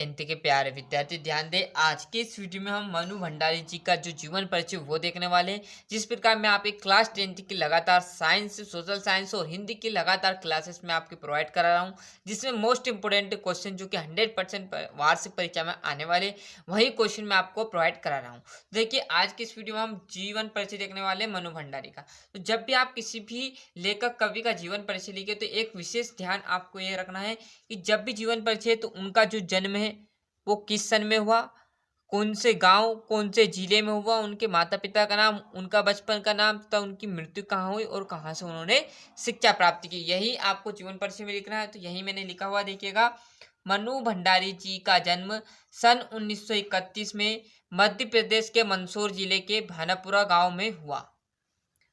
जयंती के प्यारे विद्यार्थी ध्यान दें। आज के इस वीडियो में हम मनु भंडारी जी का जो जीवन परिचय वो देखने वाले हैं। जिस प्रकार मैं आपके क्लास 10th की लगातार साइंस, सोशल साइंस और हिंदी की लगातार क्लासेस में आपके प्रोवाइड करा रहा हूँ, जिसमें मोस्ट इंपोर्टेंट क्वेश्चन जो कि 100% वार्षिक परीक्षा में आने वाले वही क्वेश्चन मैं आपको प्रोवाइड करा रहा हूँ। देखिए, आज की इस वीडियो में हम जीवन परिचय देखने वाले हैं मनु भंडारी का। तो जब भी आप किसी भी लेखक कवि का जीवन परिचय लिखे तो एक विशेष ध्यान आपको ये रखना है कि जब भी जीवन परिचय तो उनका जो जन्म है वो किस सन में हुआ, कौन से गांव, कौन से जिले में हुआ, उनके माता पिता का नाम, उनका बचपन का नाम तथा उनकी मृत्यु कहाँ हुई और कहाँ से उन्होंने शिक्षा प्राप्त की, यही आपको जीवन परिचय में लिखना है। तो यही मैंने लिखा हुआ देखिएगा। मनु भंडारी जी का जन्म सन 1931 में मध्य प्रदेश के मंदसौर जिले के भानापुरा गांव में हुआ।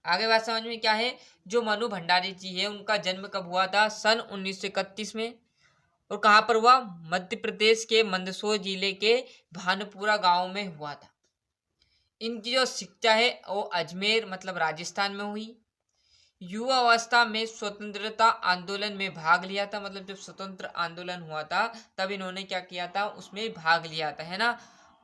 आगे बात समझ में क्या है, जो मनु भंडारी जी है उनका जन्म कब हुआ था? सन 1931 में। और कहाँ पर हुआ? मध्य प्रदेश के मंदसौर जिले के भानपुरा गांव में हुआ था। इनकी जो शिक्षा है वो अजमेर मतलब राजस्थान में हुई। युवा अवस्था में स्वतंत्रता आंदोलन में भाग लिया था, मतलब जब स्वतंत्र आंदोलन हुआ था तब इन्होंने क्या किया था, उसमें भाग लिया था, है ना।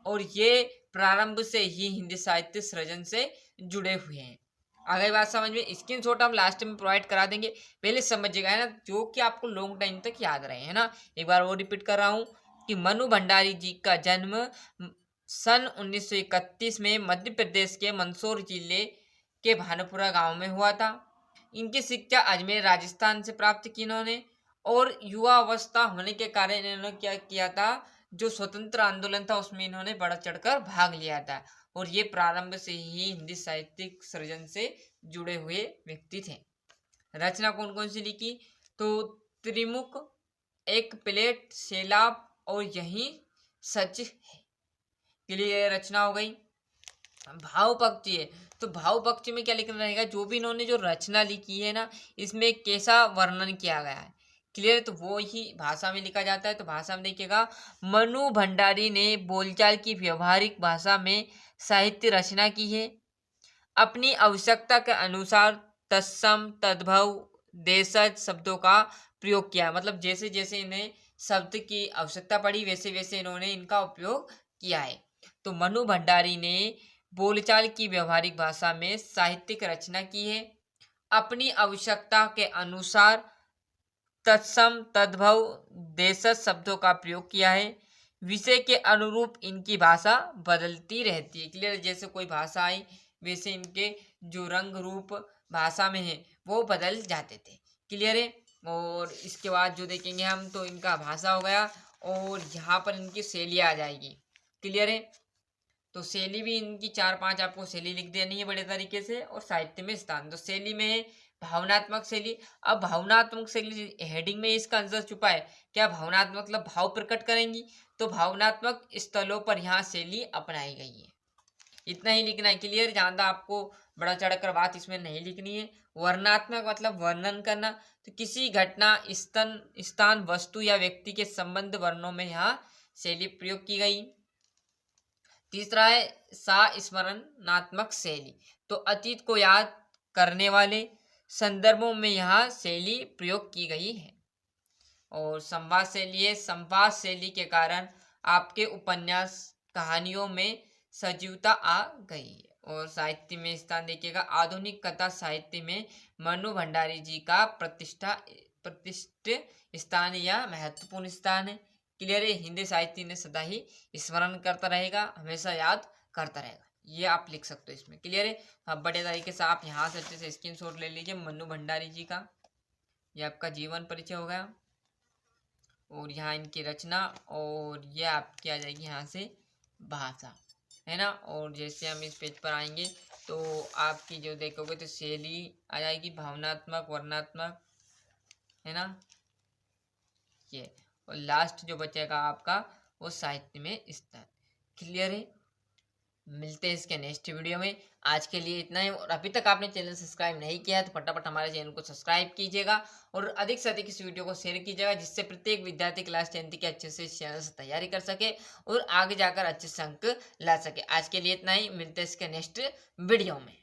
और ये प्रारंभ से ही हिंदी साहित्य सृजन से जुड़े हुए हैं। आगे बात समझ में, स्क्रीनशॉट हम लास्ट में प्रोवाइड करा देंगे, पहले समझिएगा, है ना, जो कि आपको लॉन्ग टाइम तक याद रहे, है ना। एक बार वो रिपीट कर रहा हूँ कि मनु भंडारी जी का जन्म सन 1931 में मध्य प्रदेश के मंदसौर जिले के भानुपुरा गांव में हुआ था। इनकी शिक्षा अजमेर राजस्थान से प्राप्त की इन्होंने। और युवा अवस्था होने के कारण इन्होंने क्या किया था, जो स्वतंत्र आंदोलन था उसमें इन्होंने बढ़ चढ़कर भाग लिया था। और ये प्रारंभ से ही हिंदी साहित्यिक सृजन से जुड़े हुए व्यक्ति थे। रचना कौन कौन सी लिखी? तो त्रिमुख, एक प्लेट, सैलाब और यही सच है, के लिए रचना हो गई। भाव पक्षी है, तो भाव पक्षी में क्या लिखना रहेगा, जो भी इन्होंने जो रचना लिखी है ना, इसमें कैसा वर्णन किया गया है, क्लियर। तो वो ही भाषा में लिखा जाता है। तो भाषा में देखिएगा, मनु भंडारी ने बोलचाल की व्यवहारिक भाषा में साहित्य रचना की है। अपनी आवश्यकता के अनुसार तत्सम, तद्भव, देशज शब्दों का प्रयोग किया, मतलब जैसे जैसे इन्हें शब्द की आवश्यकता पड़ी वैसे वैसे इन्होंने इनका उपयोग किया है। तो मनु भंडारी ने बोलचाल की व्यवहारिक भाषा में साहित्यिक रचना की है। अपनी आवश्यकता के अनुसार तत्सम, तद्भव, देशज शब्दों का प्रयोग किया है। विषय के अनुरूप इनकी भाषा बदलती रहती है, क्लियर। जैसे कोई भाषा आई वैसे इनके जो रंग रूप भाषा में है वो बदल जाते थे, क्लियर है। और इसके बाद जो देखेंगे हम, तो इनका भाषा हो गया और यहाँ पर इनकी शैली आ जाएगी, क्लियर है। तो शैली भी इनकी 4-5 आपको शैली लिख देनी है बड़े तरीके से। और साहित्य में स्थान, तो शैली में है भावनात्मक शैली। अब भावनात्मक शैली हेडिंग में इसका आंसर छुपा है, क्या भावनात्मक मतलब भाव प्रकट करेंगी, तो भावनात्मक स्थलों पर यहाँ शैली अपनाई गई है। इतना ही लिखना है, क्लियर। ज़्यादा आपको बड़ा चढ़कर बात इसमें नहीं लिखनी है। वर्णनात्मक मतलब वर्णन करना, तो किसी घटना, स्थान, वस्तु या व्यक्ति के संबंध वर्णों में यहाँ शैली प्रयोग की गई। तीसरा है स्मरणात्मक शैली, तो अतीत को याद करने वाले संदर्भों में यहाँ शैली प्रयोग की गई है। और संवाद शैली है, संवाद शैली के कारण आपके उपन्यास, कहानियों में सजीवता आ गई है। और साहित्य में स्थान देखिएगा, आधुनिक कथा साहित्य में मनु भंडारी जी का प्रतिष्ठित स्थान या महत्वपूर्ण स्थान है, क्लियर है। हिंदी साहित्य ने सदा ही स्मरण करता रहेगा, हमेशा याद करता रहेगा, ये आप लिख सकते हो इसमें, क्लियर है। अब बड़े तरीके से आप यहाँ से अच्छे से स्क्रीनशॉट ले लीजिए मनु भंडारी जी का। ये आपका जीवन परिचय हो गया और यहाँ इनकी रचना, और ये आपकी आ जाएगी यहाँ से भाषा, है ना। और जैसे हम इस पेज पर आएंगे तो आपकी जो देखोगे तो शैली आ जाएगी, भावनात्मक, वर्णनात्मक, है ना, ये। और लास्ट जो बचेगा आपका वो साहित्य में स्थान, क्लियर है। मिलते हैं इसके नेक्स्ट वीडियो में। आज के लिए इतना ही। और अभी तक आपने चैनल सब्सक्राइब नहीं किया है तो फटाफट हमारे चैनल को सब्सक्राइब कीजिएगा और अधिक से अधिक इस वीडियो को शेयर कीजिएगा, जिससे प्रत्येक विद्यार्थी क्लास 10th के अच्छे से इस चैनल से तैयारी कर सके और आगे जाकर अच्छे से अंक ला सके। आज के लिए इतना ही, मिलते हैं इसके नेक्स्ट वीडियो में।